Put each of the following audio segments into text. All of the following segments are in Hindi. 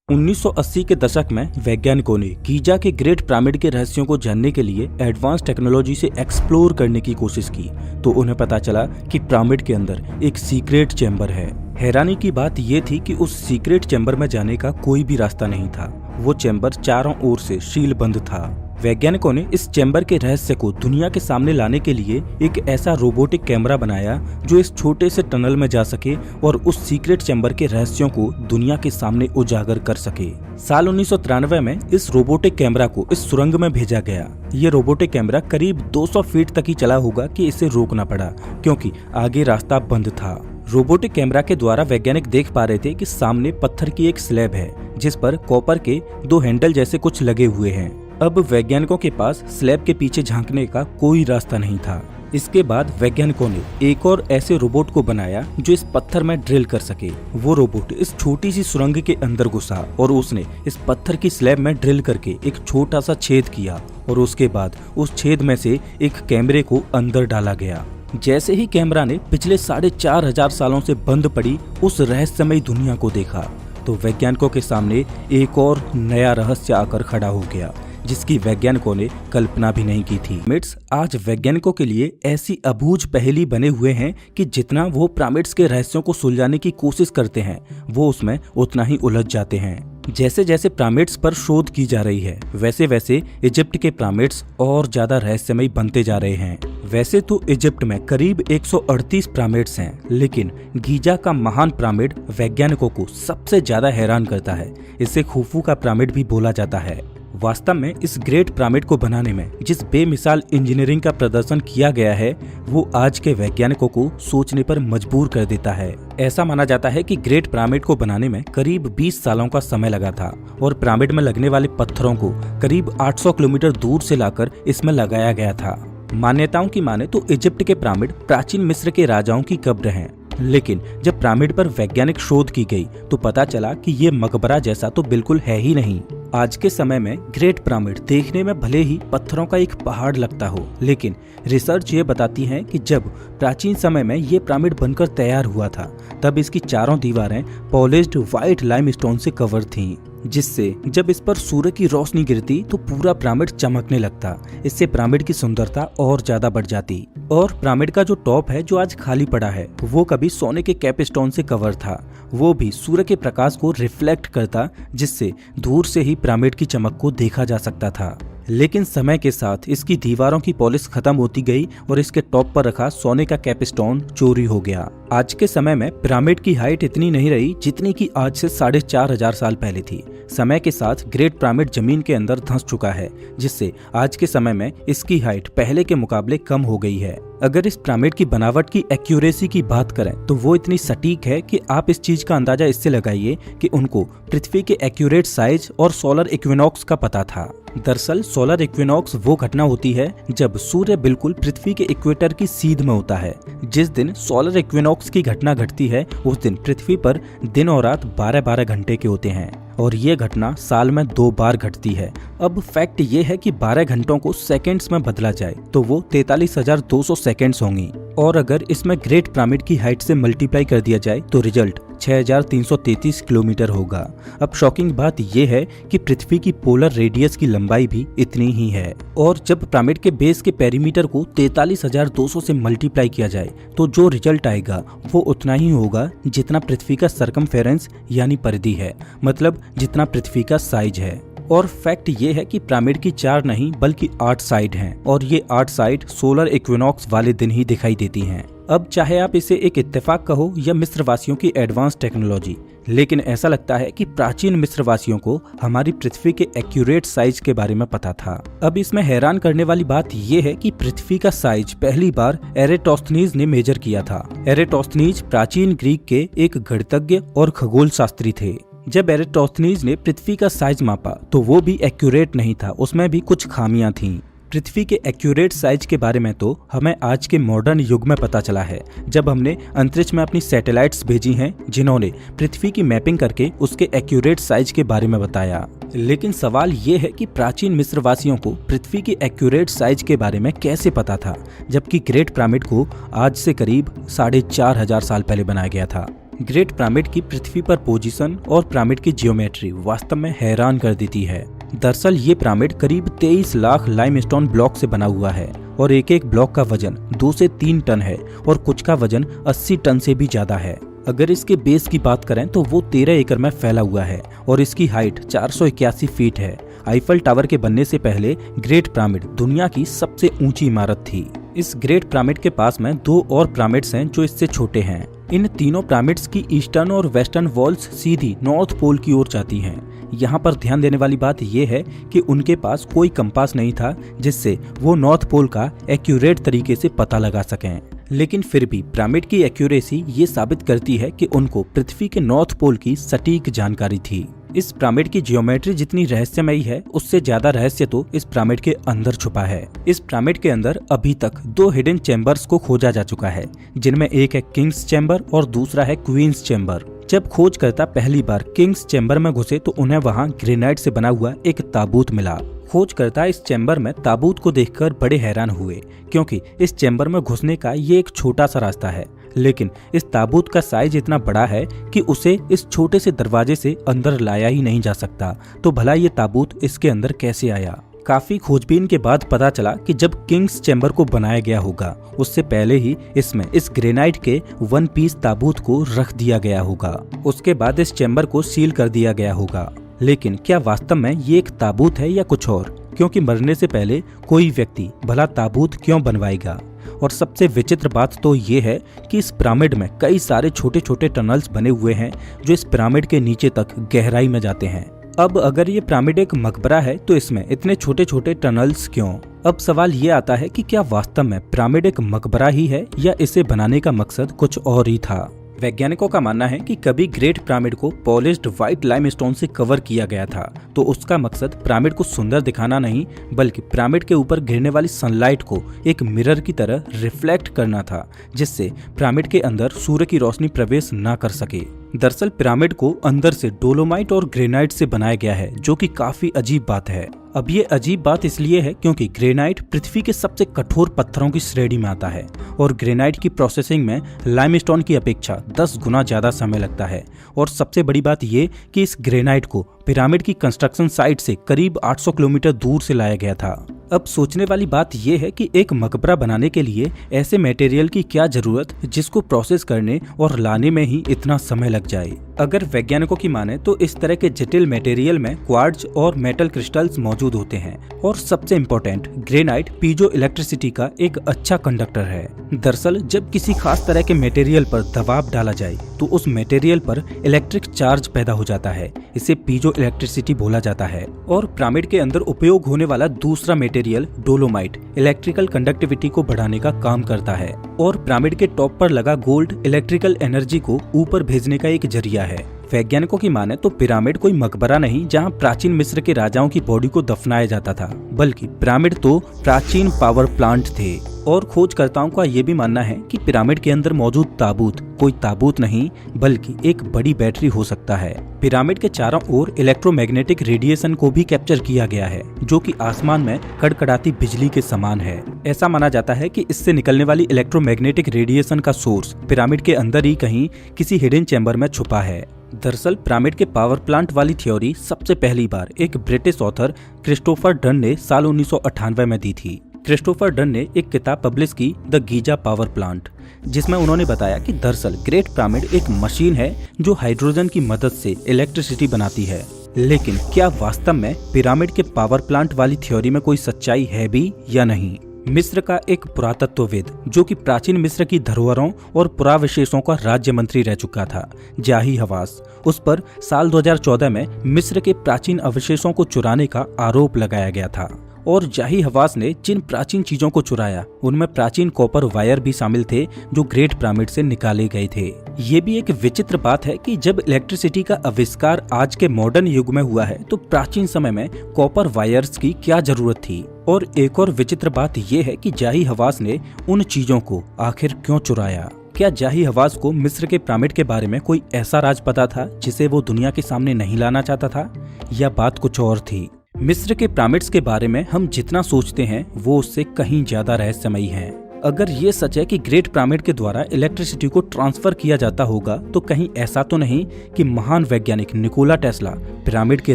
1980 के दशक में वैज्ञानिकों ने गीजा के ग्रेट पिरामिड के रहस्यों को जानने के लिए एडवांस टेक्नोलॉजी से एक्सप्लोर करने की कोशिश की तो उन्हें पता चला कि पिरामिड के अंदर एक सीक्रेट चैम्बर है। हैरानी की बात यह थी कि उस सीक्रेट चैम्बर में जाने का कोई भी रास्ता नहीं था। वो चैम्बर चारों ओर से सील बंद था। वैज्ञानिकों ने इस चैम्बर के रहस्य को दुनिया के सामने लाने के लिए एक ऐसा रोबोटिक कैमरा बनाया जो इस छोटे से टनल में जा सके और उस सीक्रेट चैम्बर के रहस्यों को दुनिया के सामने उजागर कर सके। साल 1993 में इस रोबोटिक कैमरा को इस सुरंग में भेजा गया। ये रोबोटिक कैमरा करीब 200 फीट तक ही चला होगा कि इसे रोकना पड़ा क्योंकि आगे रास्ता बंद था। रोबोटिक कैमरा के द्वारा वैज्ञानिक देख पा रहे थे कि सामने पत्थर की एक स्लैब है जिस पर कॉपर के 2 हैंडल जैसे कुछ लगे हुए हैं। अब वैज्ञानिकों के पास स्लैब के पीछे झांकने का कोई रास्ता नहीं था। इसके बाद वैज्ञानिकों ने एक और ऐसे रोबोट को बनाया जो इस पत्थर में ड्रिल कर सके। वो रोबोट इस छोटी सी सुरंग के अंदर घुसा और उसने इस पत्थर की स्लैब में ड्रिल करके एक छोटा सा छेद किया और उसके बाद उस छेद में से एक कैमरे को अंदर डाला गया। जैसे ही कैमरा ने पिछले 4,500 सालों से बंद पड़ी उस रहस्यमयी दुनिया को देखा तो वैज्ञानिकों के सामने एक और नया रहस्य आकर खड़ा हो गया जिसकी वैज्ञानिकों ने कल्पना भी नहीं की थी। पिरामिड्स आज वैज्ञानिकों के लिए ऐसी अबूझ पहेली बने हुए हैं कि जितना वो पिरामिड्स के रहस्यों को सुलझाने की कोशिश करते हैं वो उसमें उतना ही उलझ जाते हैं। जैसे जैसे पिरामिड्स पर शोध की जा रही है वैसे वैसे इजिप्ट के पिरामिड्स और ज्यादा रहस्यमयी बनते जा रहे हैं। वैसे तो इजिप्ट में करीब 138 पिरामिड्स हैं, लेकिन गीजा का महान पिरामिड वैज्ञानिकों को सबसे ज्यादा हैरान करता है। इसे खुफू का पिरामिड भी बोला जाता है। वास्तव में इस ग्रेट पिरामिड को बनाने में जिस बेमिसाल इंजीनियरिंग का प्रदर्शन किया गया है वो आज के वैज्ञानिकों को सोचने पर मजबूर कर देता है। ऐसा माना जाता है कि ग्रेट पिरामिड को बनाने में करीब 20 सालों का समय लगा था और पिरामिड में लगने वाले पत्थरों को करीब 800 किलोमीटर दूर से लाकर इसमें लगाया गया था। मान्यताओं की माने तो इजिप्ट के पिरामिड प्राचीन मिस्र के राजाओं की कब्र हैं, लेकिन जब पिरामिड पर वैज्ञानिक शोध की गई तो पता चला कि ये मकबरा जैसा तो बिल्कुल है ही नहीं। आज के समय में ग्रेट पिरामिड देखने में भले ही पत्थरों का एक पहाड़ लगता हो, लेकिन रिसर्च ये बताती है कि जब प्राचीन समय में ये पिरामिड बनकर तैयार हुआ था तब इसकी चारों दीवारें पॉलिश्ड व्हाइट लाइमस्टोन से कवर थीं, जिससे जब इस पर सूर्य की रोशनी गिरती तो पूरा पिरामिड चमकने लगता। इससे पिरामिड की सुंदरता और ज्यादा बढ़ जाती। और पिरामिड का जो टॉप है जो आज खाली पड़ा है वो कभी सोने के कैपस्टोन से कवर था। वो भी सूर्य के प्रकाश को रिफ्लेक्ट करता जिससे दूर से ही पिरामिड की चमक को देखा जा सकता था। लेकिन समय के साथ इसकी दीवारों की पॉलिश खत्म होती गई और इसके टॉप पर रखा सोने का कैपस्टोन चोरी हो गया। आज के समय में पिरामिड की हाइट इतनी नहीं रही जितनी कि आज से 4,500 साल पहले थी। समय के साथ ग्रेट पिरामिड जमीन के अंदर धंस चुका है, जिससे आज के समय में इसकी हाइट पहले के मुकाबले कम हो गई है। अगर इस पिरामिड की बनावट की एक्यूरेसी की बात करें तो वो इतनी सटीक है कि आप इस चीज का अंदाजा इससे लगाइए कि उनको पृथ्वी के एक्यूरेट साइज और सोलर इक्विनॉक्स का पता था। दरअसल सोलर इक्विनॉक्स वो घटना होती है जब सूर्य बिल्कुल पृथ्वी के इक्वेटर की सीध में होता है। जिस दिन सोलर इक्विनॉक्स की घटना घटती है उस दिन पृथ्वी पर दिन और रात 12-12 घंटे के होते हैं और ये घटना साल में 2 बार घटती है। अब फैक्ट ये है कि 12 घंटों को सेकंड्स में बदला जाए तो वो 43,200 सेकंड्स होंगी और अगर इसमें ग्रेट पिरामिड की हाइट से मल्टीप्लाई कर दिया जाए तो रिजल्ट 6,333 किलोमीटर होगा। अब शॉकिंग बात यह है कि पृथ्वी की पोलर रेडियस की लंबाई भी इतनी ही है और जब पिरामिड के बेस के पेरीमीटर को 43,200 से मल्टीप्लाई किया जाए तो जो रिजल्ट आएगा वो उतना ही होगा जितना पृथ्वी का सरकमफेरेंस यानी परिधि है, मतलब जितना पृथ्वी का साइज है। और फैक्ट ये है कि पिरामिड की 4 नहीं बल्कि 8 साइड हैं और ये 8 साइड सोलर इक्विनॉक्स वाले दिन ही दिखाई देती हैं। अब चाहे आप इसे एक इत्तेफाक कहो या मिस्र वासियों की एडवांस टेक्नोलॉजी, लेकिन ऐसा लगता है कि प्राचीन मिस्र वासियों को हमारी पृथ्वी के एक्यूरेट साइज के बारे में पता था। अब इसमें हैरान करने वाली बात यह है कि पृथ्वी का साइज पहली बार एरेटोस्थनीज ने मेजर किया था। एरेटोस्थनीज प्राचीन ग्रीक के एक गणितज्ञ और खगोल शास्त्री थे। जब एरेटोस्थनीज ने पृथ्वी का साइज मापा तो वो भी एक्यूरेट नहीं था, उसमें भी कुछ खामियां थीं। पृथ्वी के एक्यूरेट साइज के बारे में तो हमें आज के मॉडर्न युग में पता चला है जब हमने अंतरिक्ष में अपनी सैटेलाइट्स भेजी हैं जिन्होंने पृथ्वी की मैपिंग करके उसके एक्यूरेट साइज के बारे में बताया। लेकिन सवाल ये है कि प्राचीन मिस्र वासियों को पृथ्वी के एक्यूरेट साइज के बारे में कैसे पता था जबकि ग्रेट पिरामिड को आज से करीब 4,500 साल पहले बनाया गया था। ग्रेट पिरामिड की पृथ्वी पर पोजीशन और पिरामिड की जियोमेट्री वास्तव में हैरान कर देती है। दरअसल ये पिरामिड करीब 23 लाख लाइमस्टोन ब्लॉक से बना हुआ है और एक एक ब्लॉक का वजन 2 से 3 टन है और कुछ का वजन 80 टन से भी ज्यादा है। अगर इसके बेस की बात करें तो वो 13 एकड़ में फैला हुआ है और इसकी हाइट 481 फीट है। आईफल टावर के बनने से पहले ग्रेट पिरामिड दुनिया की सबसे ऊंची इमारत थी। इस ग्रेट पिरामिड के पास में 2 और पिरामिड्स हैं जो इससे छोटे हैं। इन तीनों पिरामिड्स की ईस्टर्न और वेस्टर्न वॉल्स सीधी नॉर्थ पोल की ओर जाती हैं। यहाँ पर ध्यान देने वाली बात यह है कि उनके पास कोई कंपास नहीं था जिससे वो नॉर्थ पोल का एक्यूरेट तरीके से पता लगा सकें। लेकिन फिर भी पिरामिड की एक्यूरेसी ये साबित करती है कि उनको पृथ्वी के नॉर्थ पोल की सटीक जानकारी थी। इस पिरामिड की जियोमेट्री जितनी रहस्यमयी है उससे ज्यादा रहस्य तो इस पिरामिड के अंदर छुपा है। इस पिरामिड के अंदर अभी तक 2 हिडन चैम्बर्स को खोजा जा चुका है, जिनमें एक है किंग्स चैम्बर और दूसरा है क्वींस चैम्बर। जब खोजकर्ता पहली बार किंग्स चैम्बर में घुसे तो उन्हें वहां ग्रेनाइट से बना हुआ एक ताबूत मिला। खोजकर्ता इस चैम्बर में ताबूत को देखकर बड़े हैरान हुए, क्योंकि इस चैम्बर में घुसने का ये एक छोटा सा रास्ता है, लेकिन इस ताबूत का साइज इतना बड़ा है कि उसे इस छोटे से दरवाजे से अंदर लाया ही नहीं जा सकता। तो भला ये ताबूत इसके अंदर कैसे आया? काफी खोजबीन के बाद पता चला कि जब किंग्स चैम्बर को बनाया गया होगा उससे पहले ही इसमें इस ग्रेनाइट के 1 पीस ताबूत को रख दिया गया होगा। उसके बाद इस चैम्बर को सील कर दिया गया होगा। लेकिन क्या वास्तव में ये एक ताबूत है या कुछ और? क्योंकि मरने से पहले कोई व्यक्ति भला ताबूत क्यों बनवाएगा? और सबसे विचित्र बात तो ये है कि इस पिरामिड में कई सारे छोटे छोटे टनल्स बने हुए हैं जो इस पिरामिड के नीचे तक गहराई में जाते हैं। अब अगर ये पिरामिड एक मकबरा है तो इसमें इतने छोटे छोटे टनल्स क्यों? अब सवाल ये आता है कि क्या वास्तव में पिरामिड एक मकबरा ही है या इसे बनाने का मकसद कुछ और ही था? वैज्ञानिकों का मानना है कि कभी ग्रेट पिरामिड को पॉलिश्ड व्हाइट लाइमस्टोन से कवर किया गया था, तो उसका मकसद पिरामिड को सुंदर दिखाना नहीं बल्कि पिरामिड के ऊपर गिरने वाली सनलाइट को एक मिरर की तरह रिफ्लेक्ट करना था, जिससे पिरामिड के अंदर सूर्य की रोशनी प्रवेश न कर सके। दरअसल पिरामिड को अंदर से डोलोमाइट और ग्रेनाइट से बनाया गया है, जो कि काफी अजीब बात है। अब ये अजीब बात इसलिए है क्योंकि ग्रेनाइट पृथ्वी के सबसे कठोर पत्थरों की श्रेणी में आता है और ग्रेनाइट की प्रोसेसिंग में लाइमस्टोन की अपेक्षा 10 गुना ज्यादा समय लगता है। और सबसे बड़ी बात ये कि इस ग्रेनाइट को पिरामिड की कंस्ट्रक्शन साइट से करीब 800 किलोमीटर दूर से लाया गया था। अब सोचने वाली बात यह है कि एक मकबरा बनाने के लिए ऐसे मटेरियल की क्या जरूरत जिसको प्रोसेस करने और लाने में ही इतना समय लग जाए। अगर वैज्ञानिकों की माने तो इस तरह के जटिल मटेरियल में क्वार्ट्ज और मेटल क्रिस्टल्स मौजूद होते हैं और सबसे इम्पोर्टेंट ग्रेनाइट पीजो इलेक्ट्रिसिटी का एक अच्छा कंडक्टर है। दरअसल जब किसी खास तरह के मटेरियल पर दबाव डाला जाए तो उस मटेरियल पर इलेक्ट्रिक चार्ज पैदा हो जाता है, इसे पीजो इलेक्ट्रिसिटी बोला जाता है। और पिरामिड के अंदर उपयोग होने वाला दूसरा मटेरियल डोलोमाइट इलेक्ट्रिकल कंडक्टिविटी को बढ़ाने का काम करता है और पिरामिड के टॉप पर लगा गोल्ड इलेक्ट्रिकल एनर्जी को ऊपर भेजने का एक जरिया है। वैज्ञानिकों की माने तो पिरामिड कोई मकबरा नहीं जहां प्राचीन मिस्र के राजाओं की बॉडी को दफनाया जाता था, बल्कि पिरामिड तो प्राचीन पावर प्लांट थे। और खोजकर्ताओं का ये भी मानना है कि पिरामिड के अंदर मौजूद ताबूत कोई ताबूत नहीं बल्कि एक बड़ी बैटरी हो सकता है। पिरामिड के चारों ओर इलेक्ट्रोमैग्नेटिक रेडिएशन को भी कैप्चर किया गया है, जो कि आसमान में कड़कड़ाती बिजली के समान है। ऐसा माना जाता है कि इससे निकलने वाली इलेक्ट्रोमैग्नेटिक रेडिएशन का सोर्स पिरामिड के अंदर ही कहीं किसी हिडन चैम्बर में छुपा है। दरअसल पिरामिड के पावर प्लांट वाली थ्योरी सबसे पहली बार एक ब्रिटिश ऑथर क्रिस्टोफर डन ने साल 1998 में दी थी। क्रिस्टोफर डन ने एक किताब पब्लिश की द गीजा पावर प्लांट, जिसमें उन्होंने बताया कि दरअसल ग्रेट पिरामिड एक मशीन है जो हाइड्रोजन की मदद से इलेक्ट्रिसिटी बनाती है। लेकिन क्या वास्तव में पिरामिड के पावर प्लांट वाली थ्योरी में कोई सच्चाई है भी या नहीं? मिस्र का एक पुरातत्वविद जो कि प्राचीन मिस्र की धरोहरों और पुरावशेषों का राज्य मंत्री रह चुका था, जाही हवास, उस पर साल 2014 में मिस्र के प्राचीन अवशेषों को चुराने का आरोप लगाया गया था। और जाही हवास ने जिन प्राचीन चीजों को चुराया उनमें प्राचीन कॉपर वायर भी शामिल थे जो ग्रेट पिरामिड से निकाले गए थे। ये भी एक विचित्र बात है कि जब इलेक्ट्रिसिटी का आविष्कार आज के मॉडर्न युग में हुआ है तो प्राचीन समय में कॉपर वायर्स की क्या जरूरत थी। और एक और विचित्र बात यह है कि जाही हवास ने उन चीजों को आखिर क्यों चुराया? क्या जाही हवास को मिस्र के पिरामिड के बारे में कोई ऐसा राज पता था जिसे वो दुनिया के सामने नहीं लाना चाहता था, या बात कुछ और थी? मिस्र के पिरामिड्स के बारे में हम जितना सोचते हैं वो उससे कहीं ज्यादा रहस्यमयी हैं। अगर ये सच है कि ग्रेट पिरामिड के द्वारा इलेक्ट्रिसिटी को ट्रांसफर किया जाता होगा तो कहीं ऐसा तो नहीं कि महान वैज्ञानिक निकोला टेस्ला पिरामिड के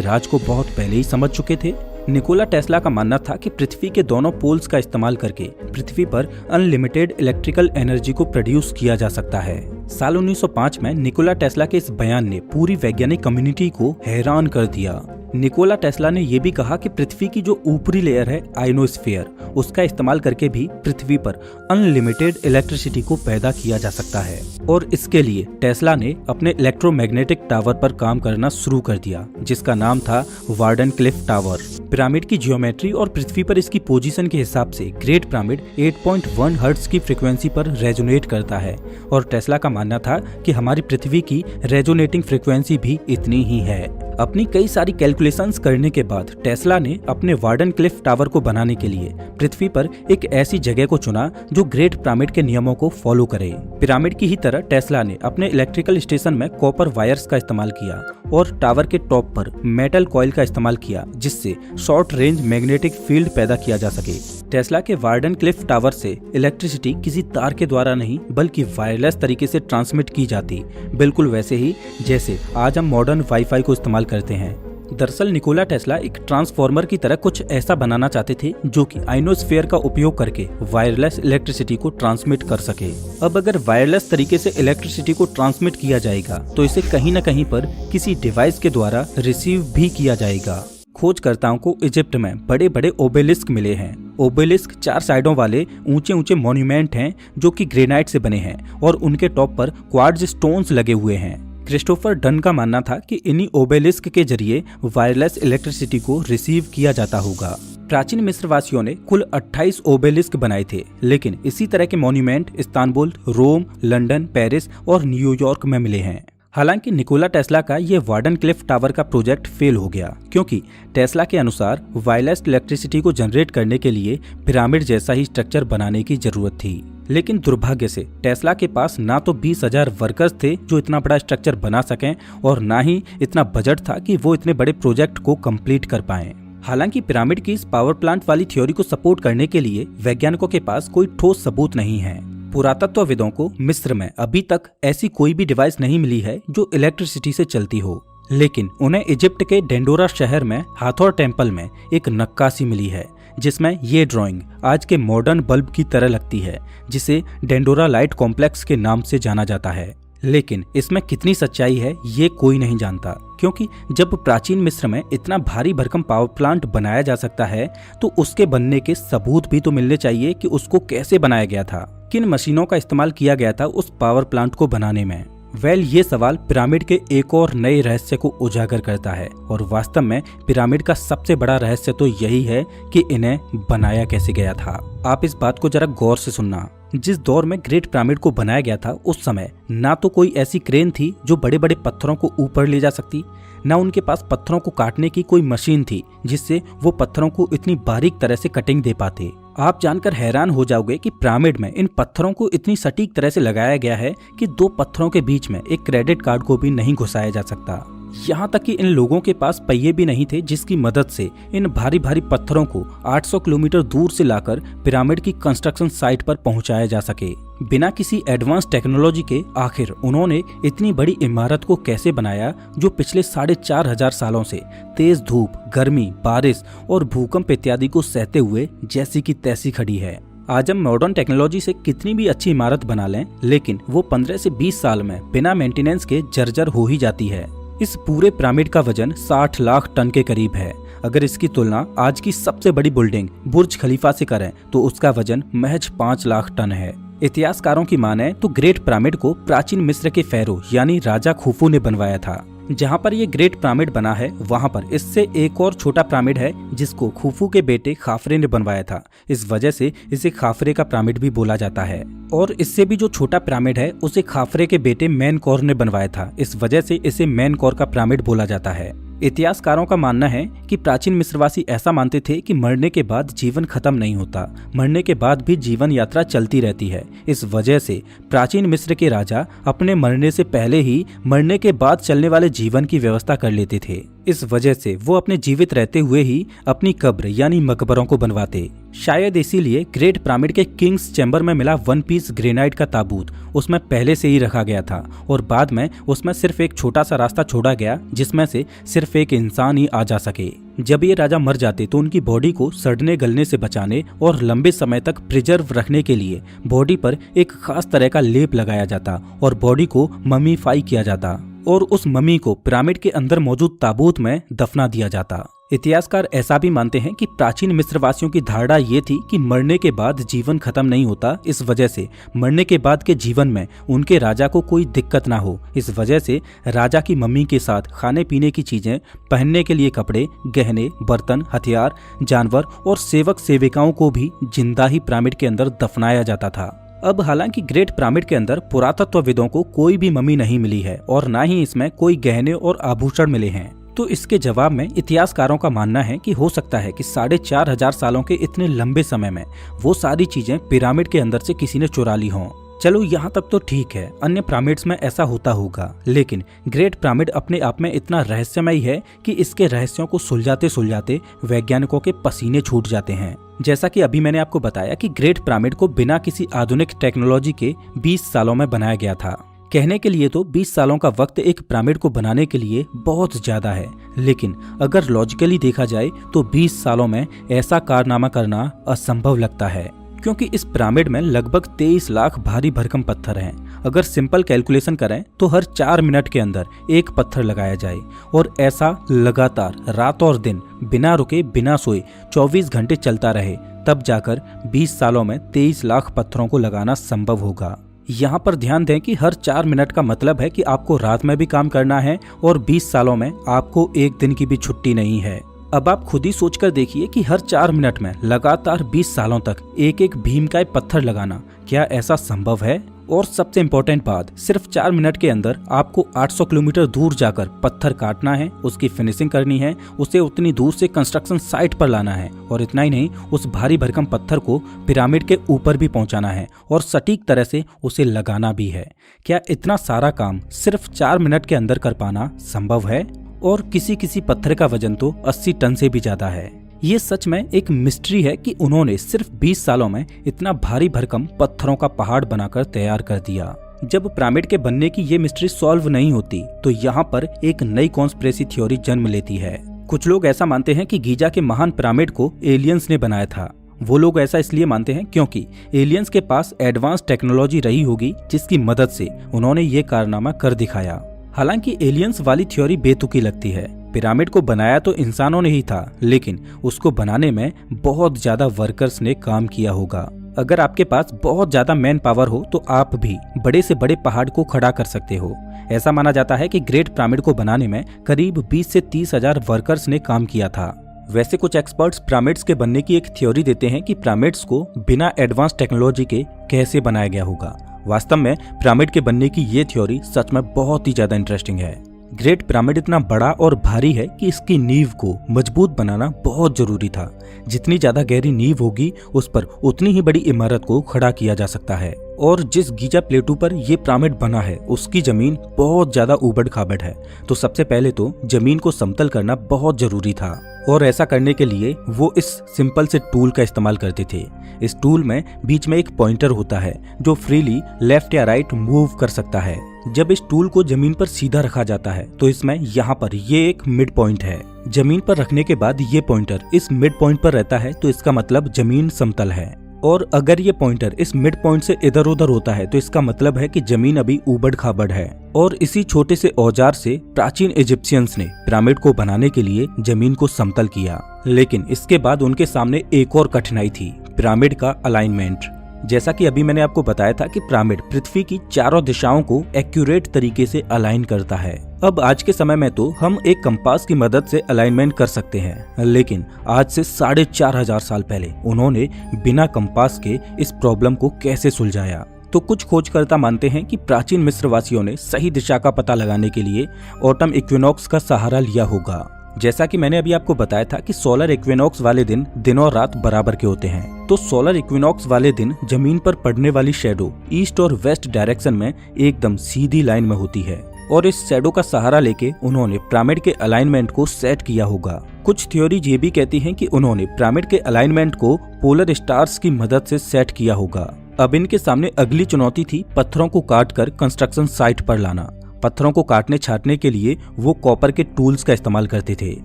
राज को बहुत पहले ही समझ चुके थे। निकोला टेस्ला का मानना था कि पृथ्वी के दोनों पोल्स का इस्तेमाल करके पृथ्वी पर अनलिमिटेड इलेक्ट्रिकल एनर्जी को प्रोड्यूस किया जा सकता है। साल 1905 में निकोला टेस्ला के इस बयान ने पूरी वैज्ञानिक कम्युनिटी को हैरान कर दिया। निकोला टेस्ला ने यह भी कहा कि पृथ्वी की जो ऊपरी लेयर है आयनोस्फीयर, उसका इस्तेमाल करके भी पृथ्वी पर अनलिमिटेड इलेक्ट्रिसिटी को पैदा किया जा सकता है। और इसके लिए टेस्ला ने अपने इलेक्ट्रोमैग्नेटिक टावर पर काम करना शुरू कर दिया, जिसका नाम था वार्डनक्लिफ टावर। पिरामिड की जियोमेट्री और पृथ्वी पर इसकी पोजीशन के हिसाब से ग्रेट पिरामिड 8.1 हर्ट्ज की फ्रीक्वेंसी पर रेजोनेट करता है और टेस्ला का मानना था कि हमारी पृथ्वी की रेजोनेटिंग फ्रीक्वेंसी भी इतनी ही है। अपनी कई सारी कैलकुलेशंस करने के बाद टेस्ला ने अपने वार्डनक्लिफ टावर को बनाने के लिए पृथ्वी पर एक ऐसी जगह को चुना जो ग्रेट पिरामिड के नियमों को फॉलो करे। पिरामिड की ही तरह टेस्ला ने अपने इलेक्ट्रिकल स्टेशन में कॉपर वायर्स का इस्तेमाल किया और टावर के टॉप पर मेटल कॉइल का इस्तेमाल किया, जिससे शॉर्ट रेंज मैग्नेटिक फील्ड पैदा किया जा सके। टेस्ला के वार्डनक्लिफ टावर से इलेक्ट्रिसिटी किसी तार के द्वारा नहीं बल्कि वायरलेस तरीके से ट्रांसमिट की जाती, बिल्कुल वैसे ही जैसे आज हम मॉडर्न वाईफाई को इस्तेमाल करते हैं। दरअसल निकोला टेस्ला एक ट्रांसफार्मर की तरह कुछ ऐसा बनाना चाहते थे जो कि आयनोस्फीयर का उपयोग करके वायरलेस इलेक्ट्रिसिटी को ट्रांसमिट कर सके। अब अगर वायरलेस तरीके से इलेक्ट्रिसिटी को ट्रांसमिट किया जाएगा तो इसे कहीं न कहीं पर किसी डिवाइस के द्वारा रिसीव भी किया जाएगा। खोजकर्ताओं को इजिप्ट में बड़े बड़े ओबेलिस्क मिले हैं। ओबेलिस्क 4 साइडों वाले ऊंचे ऊंचे मॉन्यूमेंट हैं जो कि ग्रेनाइट से बने हैं और उनके टॉप पर क्वार्ट्ज स्टोन्स लगे हुए हैं। क्रिस्टोफर डन का मानना था कि इन्हीं ओबेलिस्क के जरिए वायरलेस इलेक्ट्रिसिटी को रिसीव किया जाता होगा। प्राचीन मिस्र वासियों ने कुल 28 ओबेलिस्क बनाए थे, लेकिन इसी तरह के मॉन्यूमेंट इस्तांबुल, रोम, लंदन, पेरिस और न्यूयॉर्क में मिले हैं। हालांकि निकोला टेस्ला का ये वार्डनक्लिफ टावर का प्रोजेक्ट फेल हो गया, क्योंकि टेस्ला के अनुसार वायरलेस इलेक्ट्रिसिटी को जनरेट करने के लिए पिरामिड जैसा ही स्ट्रक्चर बनाने की जरूरत थी। लेकिन दुर्भाग्य से टेस्ला के पास ना तो 20,000 वर्कर्स थे जो इतना बड़ा स्ट्रक्चर बना सकें और ना ही इतना बजट था कि वो इतने बड़े प्रोजेक्ट को कंप्लीट कर पाएं। हालांकि पिरामिड की इस पावर प्लांट वाली थ्योरी को सपोर्ट करने के लिए वैज्ञानिकों के पास कोई ठोस सबूत नहीं है। पुरातत्वविदों को मिस्र में अभी तक ऐसी कोई भी डिवाइस नहीं मिली है जो इलेक्ट्रिसिटी से चलती हो, लेकिन उन्हें इजिप्ट के डेंडोरा शहर में हाथोर टेम्पल में एक नक्काशी मिली है जिसमें ये ड्राइंग आज के मॉडर्न बल्ब की तरह लगती है, जिसे डेंडोरा लाइट कॉम्प्लेक्स के नाम से जाना जाता है। लेकिन इसमें कितनी सच्चाई है ये कोई नहीं जानता, क्योंकि जब प्राचीन मिस्र में इतना भारी भरकम पावर प्लांट बनाया जा सकता है तो उसके बनने के सबूत भी तो मिलने चाहिए कि उसको कैसे बनाया गया था, किन मशीनों का इस्तेमाल किया गया था उस पावर प्लांट को बनाने में। ये सवाल पिरामिड के एक और नए रहस्य को उजागर करता है और वास्तव में पिरामिड का सबसे बड़ा रहस्य तो यही है कि इन्हें बनाया कैसे गया था। आप इस बात को जरा गौर से सुनना। जिस दौर में ग्रेट पिरामिड को बनाया गया था उस समय ना तो कोई ऐसी क्रेन थी जो बड़े बड़े पत्थरों को ऊपर ले जा सकती, ना उनके पास पत्थरों को काटने की कोई मशीन थी जिससे वो पत्थरों को इतनी बारीक तरह से कटिंग दे पाते। आप जानकर हैरान हो जाओगे कि पिरामिड में इन पत्थरों को इतनी सटीक तरह से लगाया गया है कि 2 पत्थरों के बीच में एक क्रेडिट कार्ड को भी नहीं घुसाया जा सकता। यहाँ तक कि इन लोगों के पास पहिए भी नहीं थे जिसकी मदद से इन भारी भारी पत्थरों को 800 किलोमीटर दूर से लाकर पिरामिड की कंस्ट्रक्शन साइट पर पहुँचाया जा सके। बिना किसी एडवांस टेक्नोलॉजी के आखिर उन्होंने इतनी बड़ी इमारत को कैसे बनाया जो पिछले 4,500 सालों से तेज धूप, गर्मी, बारिश और भूकंप इत्यादि को सहते हुए जैसी की तैसी खड़ी है। आज हम मॉडर्न टेक्नोलॉजी से कितनी भी अच्छी इमारत बना लें, लेकिन वो 15 से 20 साल में बिना मेंटेनेंस के जर्जर हो ही जाती है। इस पूरे पिरामिड का वजन 60 लाख टन के करीब है। अगर इसकी तुलना आज की सबसे बड़ी बिल्डिंग बुर्ज खलीफा से करें तो उसका वजन महज 5 लाख टन है। इतिहासकारों की माने तो ग्रेट पिरामिड को प्राचीन मिस्र के फेरो यानी राजा खुफू ने बनवाया था। जहाँ पर ये ग्रेट पिरामिड बना है वहाँ पर इससे एक और छोटा पिरामिड है जिसको खुफू के बेटे खाफरे ने बनवाया था। इस वजह से इसे खाफरे का पिरामिड भी बोला जाता है। और इससे भी जो छोटा पिरामिड है उसे खाफरे के बेटे मेनकौर ने बनवाया था। इस वजह से इसे मेनकौर का पिरामिड बोला जाता है। इतिहासकारों का मानना है कि प्राचीन मिस्रवासी ऐसा मानते थे कि मरने के बाद जीवन खत्म नहीं होता, मरने के बाद भी जीवन यात्रा चलती रहती है। इस वजह से प्राचीन मिस्र के राजा अपने मरने से पहले ही मरने के बाद चलने वाले जीवन की व्यवस्था कर लेते थे। इस वजह से वो अपने जीवित रहते हुए ही अपनी कब्र यानी मकबरों को बनवाते। शायद इसीलिए ग्रेट पिरामिड के किंग्स चैम्बर में मिला 1 पीस ग्रेनाइट का ताबूत उसमें पहले से ही रखा गया था और बाद में उसमें सिर्फ एक छोटा सा रास्ता छोड़ा गया जिसमें से सिर्फ एक इंसान ही आ जा सके। जब ये राजा मर जाते तो उनकी बॉडी को सड़ने गलने से बचाने और लंबे समय तक प्रिजर्व रखने के लिए बॉडी पर एक खास तरह का लेप लगाया जाता और बॉडी को ममीफाई किया जाता और उस ममी को पिरामिड के अंदर मौजूद ताबूत में दफना दिया जाता। इतिहासकार ऐसा भी मानते हैं कि प्राचीन मिस्रवासियों की धारणा ये थी कि मरने के बाद जीवन खत्म नहीं होता, इस वजह से मरने के बाद के जीवन में उनके राजा को कोई दिक्कत ना हो। इस वजह से राजा की मम्मी के साथ खाने पीने की चीजें, पहनने के लिए कपड़े, गहने, बर्तन, हथियार, जानवर और सेवक सेविकाओं को भी जिंदा ही पिरामिड के अंदर दफनाया जाता था। अब हालांकि ग्रेट पिरामिड के अंदर पुरातत्वविदों को कोई भी मम्मी नहीं मिली है और ना ही इसमें कोई गहने और आभूषण मिले हैं, तो इसके जवाब में इतिहासकारों का मानना है कि हो सकता है कि 4500 सालों के इतने लंबे समय में वो सारी चीजें पिरामिड के अंदर से किसी ने चुरा ली हों। चलो यहाँ तक तो ठीक है, अन्य पिरामिड्स में ऐसा होता होगा, लेकिन ग्रेट पिरामिड अपने आप में इतना रहस्यमयी है कि इसके रहस्यों को सुलझाते सुलझाते वैज्ञानिकों के पसीने छूट जाते हैं। जैसा कि अभी मैंने आपको बताया कि ग्रेट पिरामिड को बिना किसी आधुनिक टेक्नोलॉजी के 20 सालों में बनाया गया था। कहने के लिए तो 20 सालों का वक्त एक पिरामिड को बनाने के लिए बहुत ज्यादा है, लेकिन अगर लॉजिकली देखा जाए तो 20 सालों में ऐसा कारनामा करना असंभव लगता है, क्योंकि इस पिरामिड में लगभग 23 लाख भारी भरकम पत्थर हैं। अगर सिंपल कैलकुलेशन करें तो हर 4 मिनट के अंदर एक पत्थर लगाया जाए और ऐसा लगातार रात और दिन बिना रुके बिना सोए 24 घंटे चलता रहे, तब जाकर 20 सालों में 23 लाख पत्थरों को लगाना संभव होगा। यहाँ पर ध्यान दें कि हर 4 मिनट का मतलब है कि आपको रात में भी काम करना है और 20 सालों में आपको एक दिन की भी छुट्टी नहीं है। अब आप खुद ही सोचकर देखिए कि हर 4 मिनट में लगातार 20 सालों तक एक एक भीमकाय पत्थर लगाना, क्या ऐसा संभव है? और सबसे इम्पोर्टेंट बात, सिर्फ 4 मिनट के अंदर आपको 800 किलोमीटर दूर जाकर पत्थर काटना है, उसकी फिनिशिंग करनी है, उसे उतनी दूर से कंस्ट्रक्शन साइट पर लाना है और इतना ही नहीं, उस भारी भरकम पत्थर को पिरामिड के ऊपर भी पहुंचाना है और सटीक तरह से उसे लगाना भी है। क्या इतना सारा काम सिर्फ 4 मिनट के अंदर कर पाना संभव है? और किसी किसी पत्थर का वजन तो 80 टन से भी ज्यादा है। ये सच में एक मिस्ट्री है कि उन्होंने सिर्फ 20 सालों में इतना भारी भरकम पत्थरों का पहाड़ बनाकर तैयार कर दिया। जब पिरामिड के बनने की ये मिस्ट्री सॉल्व नहीं होती तो यहाँ पर एक नई कॉन्स्पिरेसी थ्योरी जन्म लेती है। कुछ लोग ऐसा मानते हैं कि गीजा के महान पिरामिड को एलियंस ने बनाया था। वो लोग ऐसा इसलिए मानते हैं क्योंकि एलियंस के पास एडवांस टेक्नोलॉजी रही होगी जिसकी मदद से उन्होंने ये कारनामा कर दिखाया। हालांकि एलियंस वाली थ्योरी बेतुकी लगती है। पिरामिड को बनाया तो इंसानों ने ही था, लेकिन उसको बनाने में बहुत ज्यादा वर्कर्स ने काम किया होगा। अगर आपके पास बहुत ज्यादा मैन पावर हो तो आप भी बड़े से बड़े पहाड़ को खड़ा कर सकते हो। ऐसा माना जाता है कि ग्रेट पिरामिड को बनाने में करीब 20 से 30 हजार वर्कर्स ने काम किया था। वैसे कुछ एक्सपर्ट्स पिरामिड्स के बनने की एक थ्योरी देते हैं कि पिरामिड्स को बिना एडवांस टेक्नोलॉजी के कैसे बनाया गया होगा। वास्तव में पिरामिड के बनने की ये थ्योरी सच में बहुत ही ज्यादा इंटरेस्टिंग है। ग्रेट पिरामिड इतना बड़ा और भारी है कि इसकी नींव को मजबूत बनाना बहुत जरूरी था। जितनी ज्यादा गहरी नींव होगी उस पर उतनी ही बड़ी इमारत को खड़ा किया जा सकता है। और जिस गीजा प्लेटू पर यह पिरामिड बना है उसकी जमीन बहुत ज्यादा उबड़ खाबड़ है, तो सबसे पहले तो जमीन को समतल करना बहुत जरूरी था। और ऐसा करने के लिए वो इस सिंपल से टूल का इस्तेमाल करते थे। इस टूल में बीच में एक पॉइंटर होता है जो फ्रीली लेफ्ट या राइट मूव कर सकता है। जब इस टूल को जमीन पर सीधा रखा जाता है तो इसमें यहाँ पर ये एक मिड पॉइंट है। जमीन पर रखने के बाद ये पॉइंटर इस मिड पॉइंट पर रहता है तो इसका मतलब जमीन समतल है। और अगर ये पॉइंटर इस मिड पॉइंट से इधर उधर होता है तो इसका मतलब है कि जमीन अभी उबड़ खाबड़ है। और इसी छोटे से औजार से प्राचीन इजिप्शियंस ने पिरामिड को बनाने के लिए जमीन को समतल किया। लेकिन इसके बाद उनके सामने एक और कठिनाई थी, पिरामिड का अलाइनमेंट। जैसा कि अभी मैंने आपको बताया था कि पिरामिड पृथ्वी की चारों दिशाओं को एक्यूरेट तरीके से अलाइन करता है। अब आज के समय में तो हम एक कंपास की मदद से अलाइनमेंट कर सकते हैं, लेकिन आज से 4500 साल पहले उन्होंने बिना कंपास के इस प्रॉब्लम को कैसे सुलझाया? तो कुछ खोजकर्ता मानते हैं कि प्राचीन मिस्रवासियों ने सही दिशा का पता लगाने के लिए ऑटम इक्विनॉक्स का सहारा लिया होगा। जैसा कि मैंने अभी आपको बताया था कि सोलर इक्विनॉक्स वाले दिन और रात बराबर के होते हैं, तो सोलर इक्विनॉक्स वाले दिन जमीन पर पड़ने वाली शैडो ईस्ट और वेस्ट डायरेक्शन में एकदम सीधी लाइन में होती है और इस शैडो का सहारा लेके उन्होंने पिरामिड के अलाइनमेंट को सेट किया होगा। कुछ थ्योरीज ये भी कहती हैं कि उन्होंने पिरामिड के अलाइनमेंट को पोलर स्टार्स की मदद से सेट किया होगा। अब इनके सामने अगली चुनौती थी पत्थरों को काटकर कंस्ट्रक्शन साइट पर लाना। पत्थरों को काटने छाटने के लिए वो कॉपर के टूल्स का इस्तेमाल करते थे,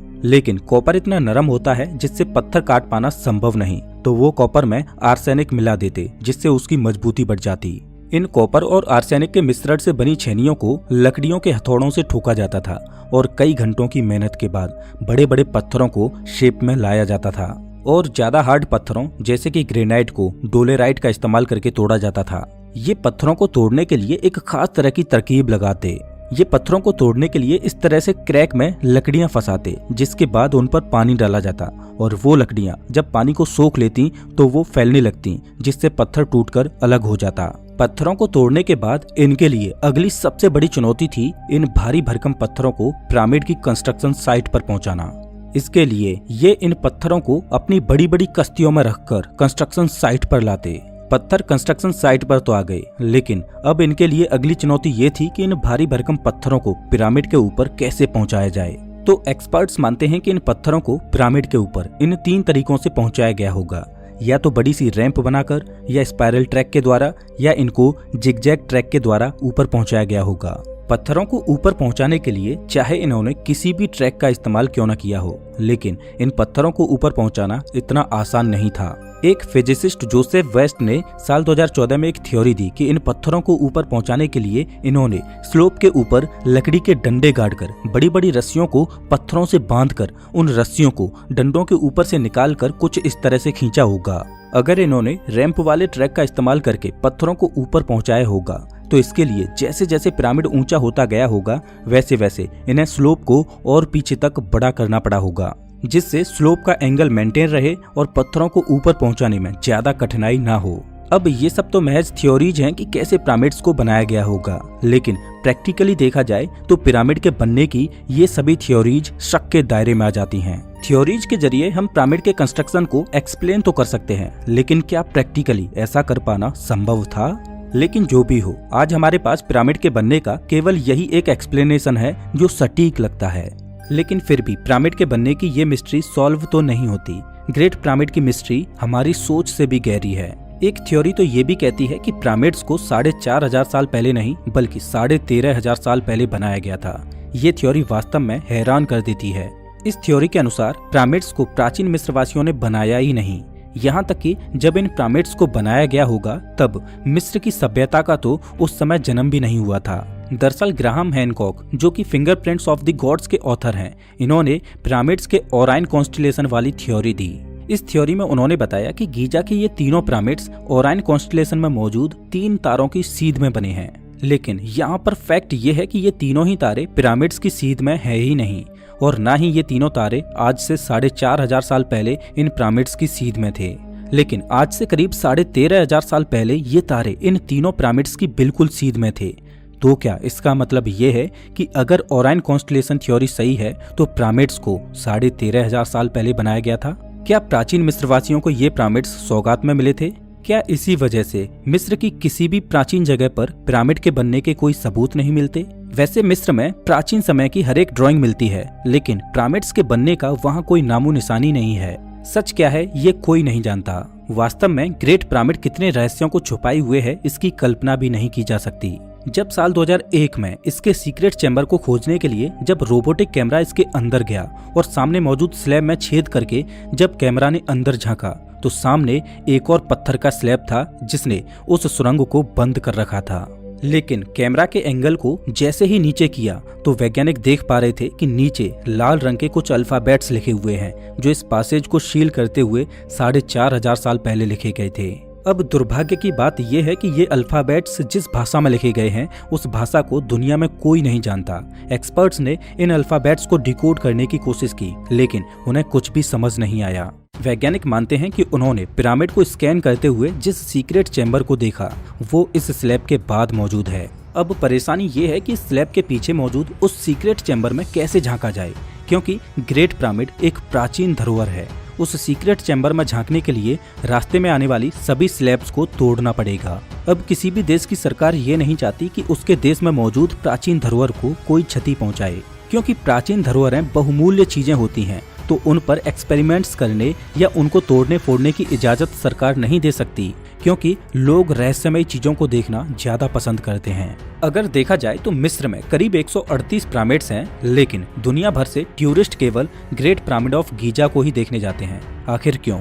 लेकिन कॉपर इतना नरम होता है जिससे पत्थर काट पाना संभव नहीं, तो वो कॉपर में आर्सेनिक मिला देते जिससे उसकी मजबूती बढ़ जाती। इन कॉपर और आर्सेनिक के मिश्रण से बनी छेनियों को लकड़ियों के हथौड़ों से ठोका जाता था और कई घंटों की मेहनत के बाद बड़े बड़े पत्थरों को शेप में लाया जाता था और ज्यादा हार्ड पत्थरों जैसे कि ग्रेनाइट को डोलेराइट का इस्तेमाल करके तोड़ा जाता था। ये पत्थरों को तोड़ने के लिए एक खास तरह की तरकीब लगाते। ये पत्थरों को तोड़ने के लिए इस तरह से क्रैक में लकड़ियां फंसाते, जिसके बाद उन पर पानी डाला जाता और वो लकड़ियां जब पानी को सोख लेती तो वो फैलने लगती, जिससे पत्थर टूटकर अलग हो जाता। पत्थरों को तोड़ने के बाद इनके लिए अगली सबसे बड़ी चुनौती थी इन भारी भरकम पत्थरों को पिरामिड की कंस्ट्रक्शन साइट पर पहुंचाना। इसके लिए ये इन पत्थरों को अपनी बड़ी बड़ी कश्तियों में रखकर कंस्ट्रक्शन साइट पर लाते। पत्थर कंस्ट्रक्शन साइट पर तो आ गए, लेकिन अब इनके लिए अगली चुनौती ये थी कि इन भारी भरकम पत्थरों को पिरामिड के ऊपर कैसे पहुंचाया जाए। तो एक्सपर्ट्स मानते हैं कि इन पत्थरों को पिरामिड के ऊपर इन 3 तरीकों से पहुंचाया गया होगा, या तो बड़ी सी रैंप बनाकर, या स्पाइरल ट्रैक के द्वारा, या इनको जिगजैग ट्रैक के द्वारा ऊपर पहुंचाया गया होगा। पत्थरों को ऊपर पहुंचाने के लिए चाहे इन्होंने किसी भी ट्रैक का इस्तेमाल क्यों न किया हो, लेकिन इन पत्थरों को ऊपर पहुंचाना इतना आसान नहीं था। एक फिजिसिस्ट जोसेफ वेस्ट ने साल 2014 में एक थ्योरी दी कि इन पत्थरों को ऊपर पहुंचाने के लिए इन्होंने स्लोप के ऊपर लकड़ी के डंडे गाड़कर बड़ी बड़ी रस्सियों को पत्थरों से बांधकर उन रस्सियों को डंडों के ऊपर से निकालकर कुछ इस तरह से खींचा होगा। अगर इन्होंने रैंप वाले ट्रैक का इस्तेमाल करके पत्थरों को ऊपर पहुंचाया होगा तो इसके लिए जैसे जैसे पिरामिड ऊंचा होता गया होगा वैसे वैसे इन्हें स्लोप को और पीछे तक बड़ा करना पड़ा होगा, जिससे स्लोप का एंगल मेंटेन रहे और पत्थरों को ऊपर पहुंचाने में ज्यादा कठिनाई ना हो। अब ये सब तो महज थ्योरीज हैं कि कैसे पिरामिड्स को बनाया गया होगा, लेकिन प्रैक्टिकली देखा जाए तो पिरामिड के बनने की ये सभी थ्योरीज शक के दायरे में आ जाती हैं। थ्योरीज के जरिए हम पिरामिड के कंस्ट्रक्शन को एक्सप्लेन तो कर सकते हैं, लेकिन क्या प्रैक्टिकली ऐसा कर पाना संभव था? लेकिन जो भी हो, आज हमारे पास पिरामिड के बनने का केवल यही एक एक्सप्लेनेशन है जो सटीक लगता है। लेकिन फिर भी पिरामिड के बनने की ये मिस्ट्री सॉल्व तो नहीं होती। ग्रेट पिरामिड की मिस्ट्री हमारी सोच से भी गहरी है। एक थ्योरी तो ये भी कहती है कि पिरामिड्स को 4,500 साल पहले नहीं बल्कि 13,500 साल पहले बनाया गया था। ये थ्योरी वास्तव में हैरान कर देती है। इस थ्योरी के अनुसार पिरामिड्स को प्राचीन मिस्रवासियों ने बनाया ही नहीं, यहाँ तक कि जब इन पिरामिड्स को बनाया गया होगा तब मिस्र की सभ्यता का तो उस समय जन्म भी नहीं हुआ था। दरअसल ग्राहम हैनकॉक, जो कि फिंगरप्रिंट्स ऑफ द गॉड्स के ऑथर हैं, इन्होंने पिरामिड्स के ओराइन कॉन्स्टेलेशन वाली थ्योरी दी। इस थ्योरी में उन्होंने बताया कि गीजा के ये तीनों पिरामिड्स ओराइन कॉन्स्टेलेशन में मौजूद 3 तारों की सीध में बने हैं। लेकिन यहाँ पर फैक्ट ये है कि ये तीनों ही तारे पिरामिड्स की सीध में है ही नहीं, और ना ही ये तीनों तारे आज से 4,500 साल पहले इन पिरामिड्स की सीध में थे। लेकिन आज से करीब 13,500 साल पहले ये तारे इन तीनों पिरामिड्स की बिल्कुल सीध में थे। तो क्या इसका मतलब ये है कि अगर ओराइन कॉन्स्टेलेशन थ्योरी सही है तो पिरामिड्स को 13,500 साल पहले बनाया गया था? क्या प्राचीन मिस्रवासियों को ये पिरामिड्स सौगात में मिले थे? क्या इसी वजह से मिस्र की किसी भी प्राचीन जगह पर पिरामिड के बनने के कोई सबूत नहीं मिलते? वैसे मिस्र में प्राचीन समय की हर एक ड्राइंग मिलती है, लेकिन पिरामिड्स के बनने का वहाँ कोई नामो निशानी नहीं है। सच क्या है ये कोई नहीं जानता। वास्तव में ग्रेट पिरामिड कितने रहस्यों को छुपाए हुए है इसकी कल्पना भी नहीं की जा सकती। जब साल 2001 में इसके सीक्रेट चैम्बर को खोजने के लिए जब रोबोटिक कैमरा इसके अंदर गया और सामने मौजूद स्लैब में छेद करके जब कैमरा ने अंदर झांका तो सामने एक और पत्थर का स्लैब था जिसने उस सुरंग को बंद कर रखा था। लेकिन कैमरा के एंगल को जैसे ही नीचे किया तो वैज्ञानिक देख पा रहे थे कि नीचे लाल रंग के कुछ अल्फाबेट्स लिखे हुए हैं जो इस पासेज को सील करते हुए 4,500 साल पहले लिखे गए थे। अब दुर्भाग्य की बात यह है कि ये अल्फाबेट्स जिस भाषा में लिखे गए हैं उस भाषा को दुनिया में कोई नहीं जानता। एक्सपर्ट्स ने इन अल्फाबेट्स को डिकोड करने की कोशिश की, लेकिन उन्हें कुछ भी समझ नहीं आया। वैज्ञानिक मानते हैं कि उन्होंने पिरामिड को स्कैन करते हुए जिस सीक्रेट चैम्बर को देखा वो इस स्लैब के बाद मौजूद है। अब परेशानी ये है कि इस स्लैब के पीछे मौजूद उस सीक्रेट चैम्बर में कैसे झांका जाए, क्योंकि ग्रेट पिरामिड एक प्राचीन धरोहर है उस सीक्रेट चैम्बर में झांकने के लिए रास्ते में आने वाली सभी स्लैब्स को तोड़ना पड़ेगा। अब किसी भी देश की सरकार ये नहीं चाहती कि उसके देश में मौजूद प्राचीन धरोहर को कोई क्षति पहुंचाए, क्योंकि प्राचीन धरोहरें बहुमूल्य चीजें होती हैं, तो उन पर एक्सपेरिमेंट्स करने या उनको तोड़ने फोड़ने की इजाजत सरकार नहीं दे सकती, क्योंकि लोग रहस्यमयी चीजों को देखना ज्यादा पसंद करते हैं। अगर देखा जाए तो मिस्र में करीब 138 पिरामिड्स हैं, लेकिन दुनिया भर से टूरिस्ट केवल ग्रेट पिरामिड ऑफ गीजा को ही देखने जाते हैं। आखिर क्यों?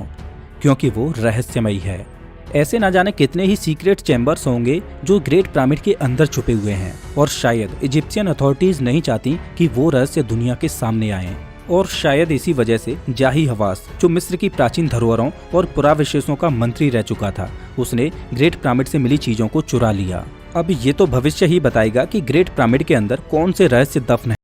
क्योंकि वो रहस्यमयी है। ऐसे ना जाने कितने ही सीक्रेट चैम्बर्स होंगे जो ग्रेट पिरामिड के अंदर छुपे हुए हैं, और शायद इजिप्शियन अथॉरिटीज नहीं चाहती कि वो रहस्य दुनिया के सामने आए। और शायद इसी वजह से जाही हवास, जो मिस्र की प्राचीन धरोहरों और पुराविशेषों का मंत्री रह चुका था, उसने ग्रेट पिरामिड से मिली चीजों को चुरा लिया। अब ये तो भविष्य ही बताएगा कि ग्रेट पिरामिड के अंदर कौन से रहस्य दफन हैं।